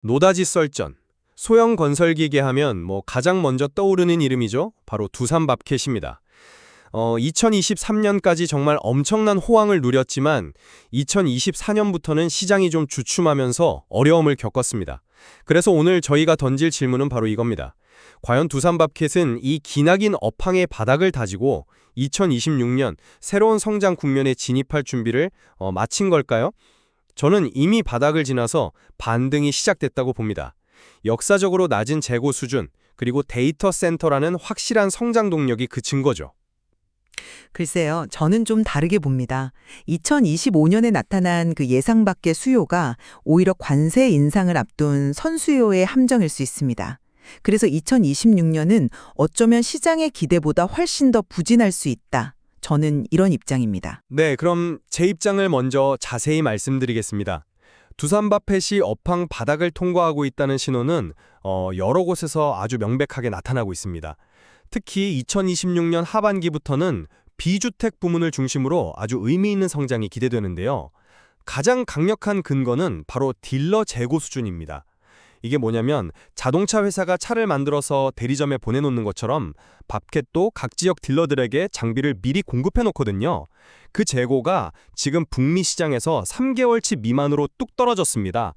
노다지 썰전. 소형 건설기계 하면 가장 먼저 떠오르는 이름이죠. 바로 두산밥켓입니다. 2023년까지 정말 엄청난 호황을 누렸지만 2024년부터는 시장이 좀 주춤하면서 어려움을 겪었습니다. 그래서 오늘 저희가 던질 질문은 바로 이겁니다. 과연 두산밥켓은 이 기나긴 업황의 바닥을 다지고 2026년 새로운 성장 국면에 진입할 준비를 마친 걸까요? 저는 이미 바닥을 지나서 반등이 시작됐다고 봅니다. 역사적으로 낮은 재고 수준, 그리고 데이터 센터라는 확실한 성장 동력이 그 증거죠. 글쎄요, 저는 좀 다르게 봅니다. 2025년에 나타난 그 예상 밖의 수요가 오히려 관세 인상을 앞둔 선수요의 함정일 수 있습니다. 그래서 2026년은 어쩌면 시장의 기대보다 훨씬 더 부진할 수 있다. 저는 이런 입장입니다. 네, 그럼 제 입장을 먼저 자세히 말씀드리겠습니다. 두산밥펫이 업황 바닥을 통과하고 있다는 신호는 여러 곳에서 아주 명백하게 나타나고 있습니다. 특히 2026년 하반기부터는 비주택 부문을 중심으로 아주 의미 있는 성장이 기대되는데요. 가장 강력한 근거는 바로 딜러 재고 수준입니다. 이게 뭐냐면 자동차 회사가 차를 만들어서 대리점에 보내놓는 것처럼 밥켓도 각 지역 딜러들에게 장비를 미리 공급해 놓거든요. 그 재고가 지금 북미 시장에서 3개월치 미만으로 뚝 떨어졌습니다.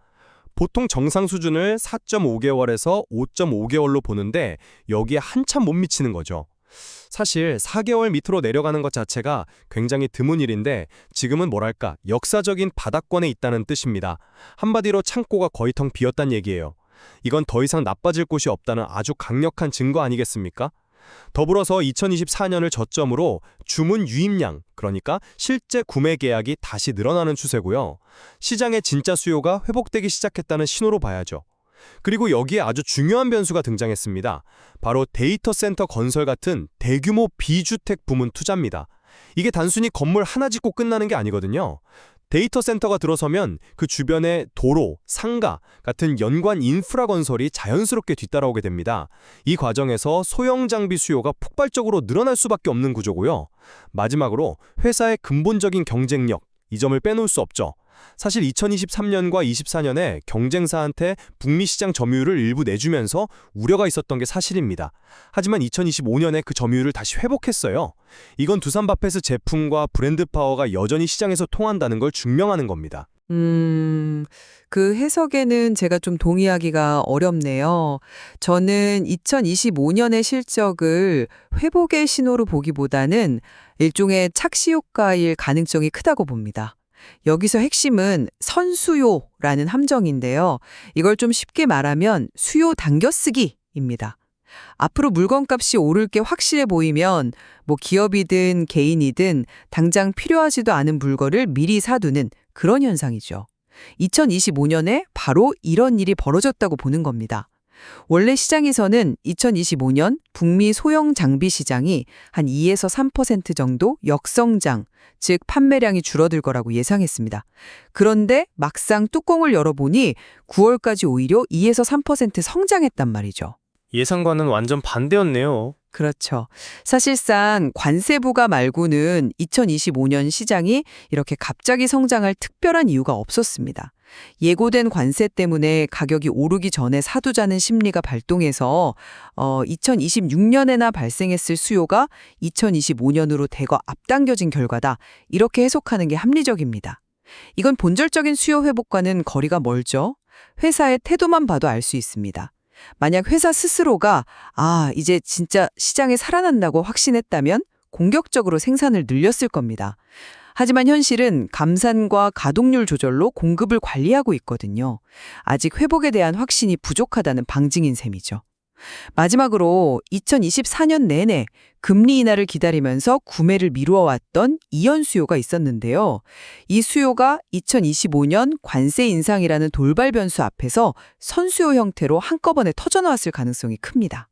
보통 정상 수준을 4.5개월에서 5.5개월로 보는데 여기에 한참 못 미치는 거죠. 사실 4개월 밑으로 내려가는 것 자체가 굉장히 드문 일인데 지금은 뭐랄까 역사적인 바닥권에 있다는 뜻입니다. 한마디로 창고가 거의 텅 비었단 얘기예요. 이건 더 이상 나빠질 곳이 없다는 아주 강력한 증거 아니겠습니까? 더불어서 2024년을 저점으로 주문 유입량, 그러니까 실제 구매 계약이 다시 늘어나는 추세고요. 시장의 진짜 수요가 회복되기 시작했다는 신호로 봐야죠. 그리고 여기에 아주 중요한 변수가 등장했습니다. 바로 데이터 센터 건설 같은 대규모 비주택 부문 투자입니다. 이게 단순히 건물 하나 짓고 끝나는 게 아니거든요. 데이터 센터가 들어서면 그 주변에 도로, 상가 같은 연관 인프라 건설이 자연스럽게 뒤따라오게 됩니다. 이 과정에서 소형 장비 수요가 폭발적으로 늘어날 수밖에 없는 구조고요. 마지막으로 회사의 근본적인 경쟁력, 이 점을 빼놓을 수 없죠. 사실 2023년과 24년에 경쟁사한테 북미 시장 점유율을 일부 내주면서 우려가 있었던 게 사실입니다. 하지만 2025년에 그 점유율을 다시 회복했어요. 이건 두산밥펫의 제품과 브랜드 파워가 여전히 시장에서 통한다는 걸 증명하는 겁니다. 그 해석에는 제가 좀 동의하기가 어렵네요. 저는 2025년의 실적을 회복의 신호로 보기보다는 일종의 착시 효과일 가능성이 크다고 봅니다. 여기서 핵심은 선수요라는 함정인데요. 이걸 좀 쉽게 말하면 수요 당겨쓰기입니다. 앞으로 물건값이 오를 게 확실해 보이면 기업이든 개인이든 당장 필요하지도 않은 물건을 미리 사두는 그런 현상이죠. 2025년에 바로 이런 일이 벌어졌다고 보는 겁니다. 원래 시장에서는 2025년 북미 소형 장비 시장이 한 2에서 3% 정도 역성장, 즉 판매량이 줄어들 거라고 예상했습니다. 그런데 막상 뚜껑을 열어보니 9월까지 오히려 2에서 3% 성장했단 말이죠. 예상과는 완전 반대였네요. 그렇죠. 사실상 관세 부과 말고는 2025년 시장이 이렇게 갑자기 성장할 특별한 이유가 없었습니다. 예고된 관세 때문에 가격이 오르기 전에 사두자는 심리가 발동해서 2026년에나 발생했을 수요가 2025년으로 대거 앞당겨진 결과다. 이렇게 해석하는 게 합리적입니다. 이건 본질적인 수요 회복과는 거리가 멀죠. 회사의 태도만 봐도 알 수 있습니다. 만약 회사 스스로가 이제 진짜 시장이 살아난다고 확신했다면 공격적으로 생산을 늘렸을 겁니다. 하지만 현실은 감산과 가동률 조절로 공급을 관리하고 있거든요. 아직 회복에 대한 확신이 부족하다는 방증인 셈이죠. 마지막으로 2024년 내내 금리 인하를 기다리면서 구매를 미루어왔던 이연 수요가 있었는데요. 이 수요가 2025년 관세 인상이라는 돌발 변수 앞에서 선수요 형태로 한꺼번에 터져나왔을 가능성이 큽니다.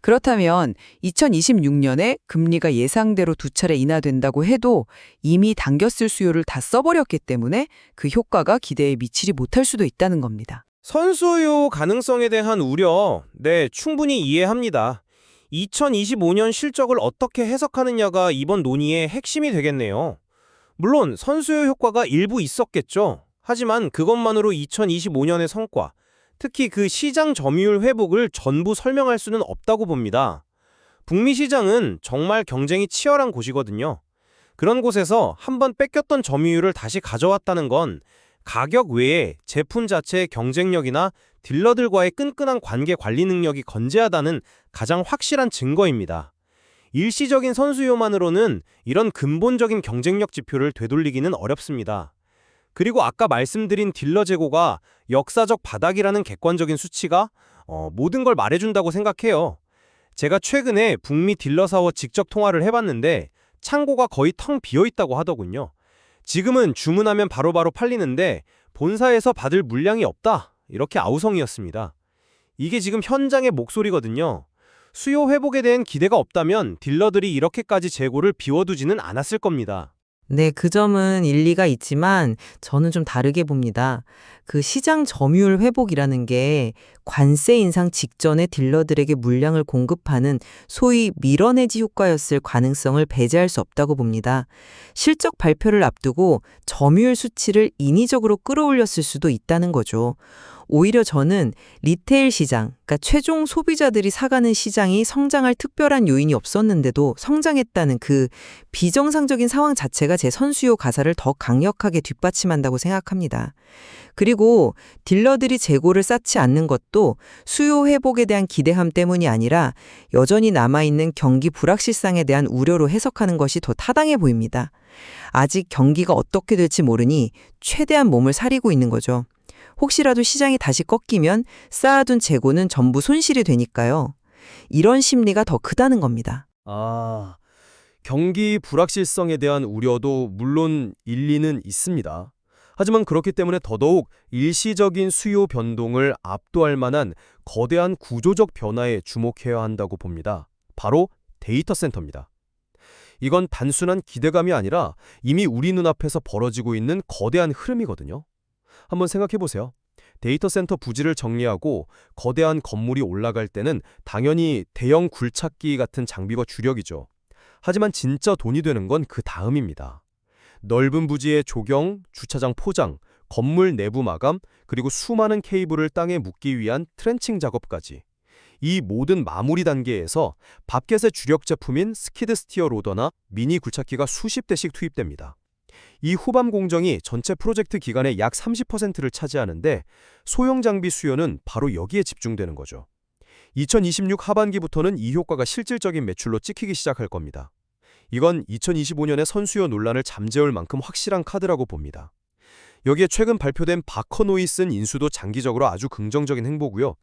그렇다면 2026년에 금리가 예상대로 2차례 인하된다고 해도 이미 당겼을 수요를 다 써버렸기 때문에 그 효과가 기대에 미치지 못할 수도 있다는 겁니다. 선수요 가능성에 대한 우려, 네, 충분히 이해합니다. 2025년 실적을 어떻게 해석하느냐가 이번 논의의 핵심이 되겠네요. 물론 선수요 효과가 일부 있었겠죠. 하지만 그것만으로 2025년의 성과, 특히 그 시장 점유율 회복을 전부 설명할 수는 없다고 봅니다. 북미 시장은 정말 경쟁이 치열한 곳이거든요. 그런 곳에서 한번 뺏겼던 점유율을 다시 가져왔다는 건 가격 외에 제품 자체의 경쟁력이나 딜러들과의 끈끈한 관계 관리 능력이 건재하다는 가장 확실한 증거입니다. 일시적인 선수요만으로는 이런 근본적인 경쟁력 지표를 되돌리기는 어렵습니다. 그리고 아까 말씀드린 딜러 재고가 역사적 바닥이라는 객관적인 수치가 모든 걸 말해준다고 생각해요. 제가 최근에 북미 딜러사와 직접 통화를 해봤는데 창고가 거의 텅 비어있다고 하더군요. 지금은 주문하면 바로바로 팔리는데 본사에서 받을 물량이 없다, 이렇게 아우성이었습니다. 이게 지금 현장의 목소리거든요. 수요 회복에 대한 기대가 없다면 딜러들이 이렇게까지 재고를 비워두지는 않았을 겁니다. 네, 그 점은 일리가 있지만 저는 좀 다르게 봅니다. 그 시장 점유율 회복이라는 게 관세 인상 직전에 딜러들에게 물량을 공급하는 소위 밀어내지 효과였을 가능성을 배제할 수 없다고 봅니다. 실적 발표를 앞두고 점유율 수치를 인위적으로 끌어올렸을 수도 있다는 거죠. 오히려 저는 리테일 시장, 그러니까 최종 소비자들이 사가는 시장이 성장할 특별한 요인이 없었는데도 성장했다는 그 비정상적인 상황 자체가 제 선수요 가사를 더 강력하게 뒷받침한다고 생각합니다. 그리고 딜러들이 재고를 쌓지 않는 것도 수요 회복에 대한 기대함 때문이 아니라 여전히 남아있는 경기 불확실성에 대한 우려로 해석하는 것이 더 타당해 보입니다. 아직 경기가 어떻게 될지 모르니 최대한 몸을 사리고 있는 거죠. 혹시라도 시장이 다시 꺾이면 쌓아둔 재고는 전부 손실이 되니까요. 이런 심리가 더 크다는 겁니다. 경기 불확실성에 대한 우려도 물론 일리는 있습니다. 하지만 그렇기 때문에 더더욱 일시적인 수요 변동을 압도할 만한 거대한 구조적 변화에 주목해야 한다고 봅니다. 바로 데이터 센터입니다. 이건 단순한 기대감이 아니라 이미 우리 눈앞에서 벌어지고 있는 거대한 흐름이거든요. 한번 생각해 보세요. 데이터 센터 부지를 정리하고 거대한 건물이 올라갈 때는 당연히 대형 굴착기 같은 장비가 주력이죠. 하지만 진짜 돈이 되는 건 그 다음입니다. 넓은 부지의 조경, 주차장 포장, 건물 내부 마감, 그리고 수많은 케이블을 땅에 묻기 위한 트렌칭 작업까지. 이 모든 마무리 단계에서 밥켓의 주력 제품인 스키드 스티어 로더나 미니 굴착기가 수십 대씩 투입됩니다. 이 후반 공정이 전체 프로젝트 기간의 약 30%를 차지하는데 소형 장비 수요는 바로 여기에 집중되는 거죠. 2026 하반기부터는 이 효과가 실질적인 매출로 찍히기 시작할 겁니다. 이건 2025년의 선수요 논란을 잠재울 만큼 확실한 카드라고 봅니다. 여기에 최근 발표된 바커노이슨 인수도 장기적으로 아주 긍정적인 행보고요.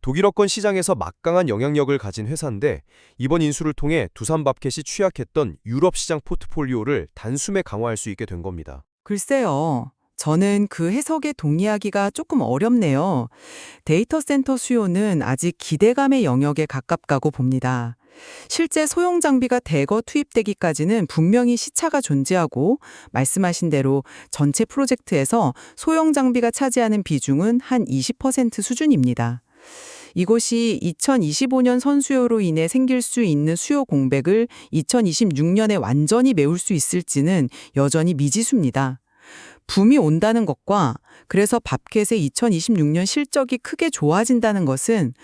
독일어권 시장에서 막강한 영향력을 가진 회사인데 이번 인수를 통해 두산밥켓이 취약했던 유럽 시장 포트폴리오를 단숨에 강화할 수 있게 된 겁니다. 글쎄요. 저는 그 해석에 동의하기가 조금 어렵네요. 데이터 센터 수요는 아직 기대감의 영역에 가깝다고 봅니다. 실제 소형 장비가 대거 투입되기까지는 분명히 시차가 존재하고 말씀하신 대로 전체 프로젝트에서 소형 장비가 차지하는 비중은 한 20% 수준입니다. 이것이 2025년 선수요로 인해 생길 수 있는 수요 공백을 2026년에 완전히 메울 수 있을지는 여전히 미지수입니다. 붐이 온다는 것과 그래서 밥켓의 2026년 실적이 크게 좋아진다는 것은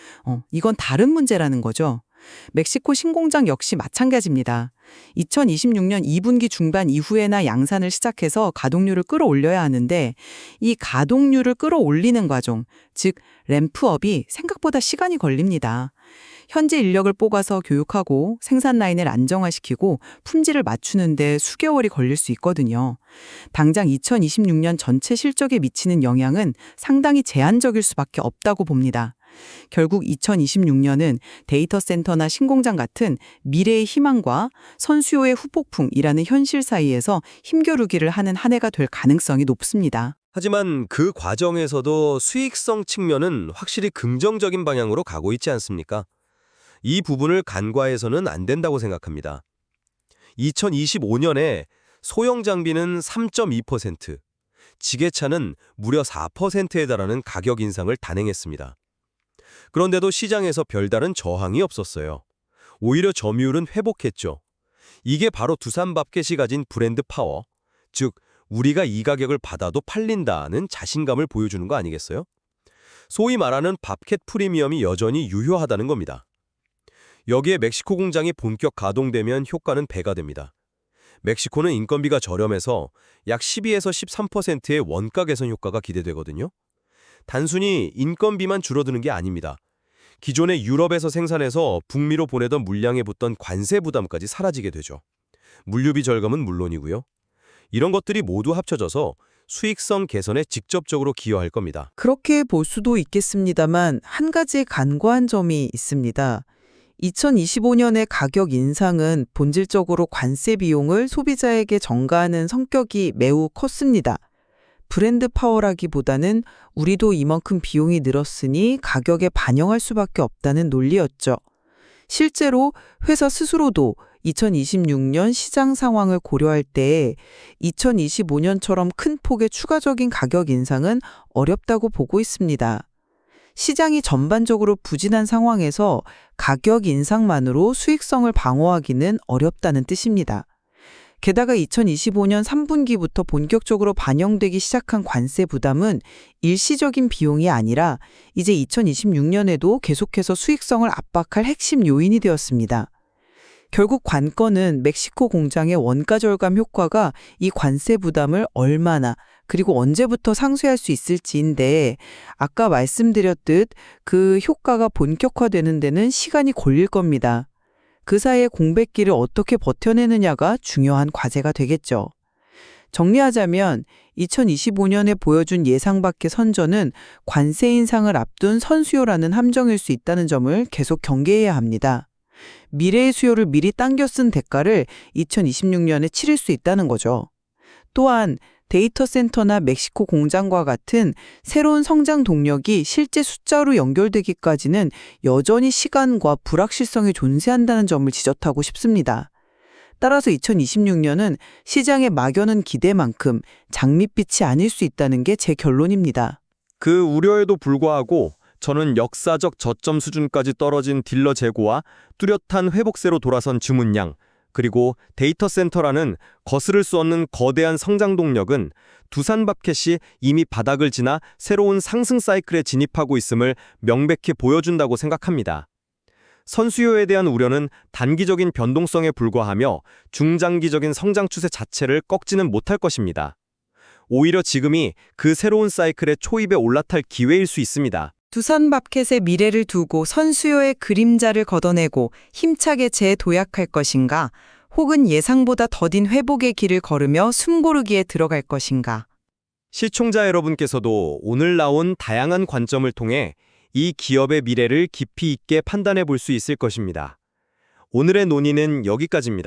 이건 다른 문제라는 거죠. 멕시코 신공장 역시 마찬가지입니다. 2026년 2분기 중반 이후에나 양산을 시작해서 가동률을 끌어올려야 하는데 이 가동률을 끌어올리는 과정, 즉 램프업이 생각보다 시간이 걸립니다. 현재 인력을 뽑아서 교육하고 생산 라인을 안정화시키고 품질을 맞추는데 수개월이 걸릴 수 있거든요. 당장 2026년 전체 실적에 미치는 영향은 상당히 제한적일 수밖에 없다고 봅니다. 결국 2026년은 데이터 센터나 신공장 같은 미래의 희망과 선수요의 후폭풍이라는 현실 사이에서 힘겨루기를 하는 한 해가 될 가능성이 높습니다. 하지만 그 과정에서도 수익성 측면은 확실히 긍정적인 방향으로 가고 있지 않습니까? 이 부분을 간과해서는 안 된다고 생각합니다. 2025년에 소형 장비는 3.2%, 지게차는 무려 4%에 달하는 가격 인상을 단행했습니다. 그런데도 시장에서 별다른 저항이 없었어요. 오히려 점유율은 회복했죠. 이게 바로 두산밥켓이 가진 브랜드 파워, 즉 우리가 이 가격을 받아도 팔린다는 자신감을 보여주는 거 아니겠어요? 소위 말하는 밥캣 프리미엄이 여전히 유효하다는 겁니다. 여기에 멕시코 공장이 본격 가동되면 효과는 배가 됩니다. 멕시코는 인건비가 저렴해서 약 12에서 13%의 원가 개선 효과가 기대되거든요. 단순히 인건비만 줄어드는 게 아닙니다. 기존의 유럽에서 생산해서 북미로 보내던 물량에 붙던 관세 부담까지 사라지게 되죠. 물류비 절감은 물론이고요. 이런 것들이 모두 합쳐져서 수익성 개선에 직접적으로 기여할 겁니다. 그렇게 볼 수도 있겠습니다만 한 가지 간과한 점이 있습니다. 2025년의 가격 인상은 본질적으로 관세 비용을 소비자에게 전가하는 성격이 매우 컸습니다. 브랜드 파워라기보다는 우리도 이만큼 비용이 늘었으니 가격에 반영할 수밖에 없다는 논리였죠. 실제로 회사 스스로도 2026년 시장 상황을 고려할 때 2025년처럼 큰 폭의 추가적인 가격 인상은 어렵다고 보고 있습니다. 시장이 전반적으로 부진한 상황에서 가격 인상만으로 수익성을 방어하기는 어렵다는 뜻입니다. 게다가 2025년 3분기부터 본격적으로 반영되기 시작한 관세 부담은 일시적인 비용이 아니라 이제 2026년에도 계속해서 수익성을 압박할 핵심 요인이 되었습니다. 결국 관건은 멕시코 공장의 원가 절감 효과가 이 관세 부담을 얼마나 그리고 언제부터 상쇄할 수 있을지인데 아까 말씀드렸듯 그 효과가 본격화되는 데는 시간이 걸릴 겁니다. 그 사이에 공백기를 어떻게 버텨내느냐가 중요한 과제가 되겠죠. 정리하자면 2025년에 보여준 예상 밖의 선전은 관세 인상을 앞둔 선수요라는 함정일 수 있다는 점을 계속 경계해야 합니다. 미래의 수요를 미리 당겨 쓴 대가를 2026년에 치를 수 있다는 거죠. 또한 데이터 센터나 멕시코 공장과 같은 새로운 성장 동력이 실제 숫자로 연결되기까지는 여전히 시간과 불확실성이 존재한다는 점을 지적하고 싶습니다. 따라서 2026년은 시장의 막연한 기대만큼 장밋빛이 아닐 수 있다는 게 제 결론입니다. 그 우려에도 불구하고 저는 역사적 저점 수준까지 떨어진 딜러 재고와 뚜렷한 회복세로 돌아선 주문량, 그리고 데이터 센터라는 거스를 수 없는 거대한 성장 동력은 두산밥켓이 이미 바닥을 지나 새로운 상승 사이클에 진입하고 있음을 명백히 보여준다고 생각합니다. 선수요에 대한 우려는 단기적인 변동성에 불과하며 중장기적인 성장 추세 자체를 꺾지는 못할 것입니다. 오히려 지금이 그 새로운 사이클의 초입에 올라탈 기회일 수 있습니다. 두산밥켓의 미래를 두고 선수요의 그림자를 걷어내고 힘차게 재도약할 것인가, 혹은 예상보다 더딘 회복의 길을 걸으며 숨고르기에 들어갈 것인가. 시청자 여러분께서도 오늘 나온 다양한 관점을 통해 이 기업의 미래를 깊이 있게 판단해 볼 수 있을 것입니다. 오늘의 논의는 여기까지입니다.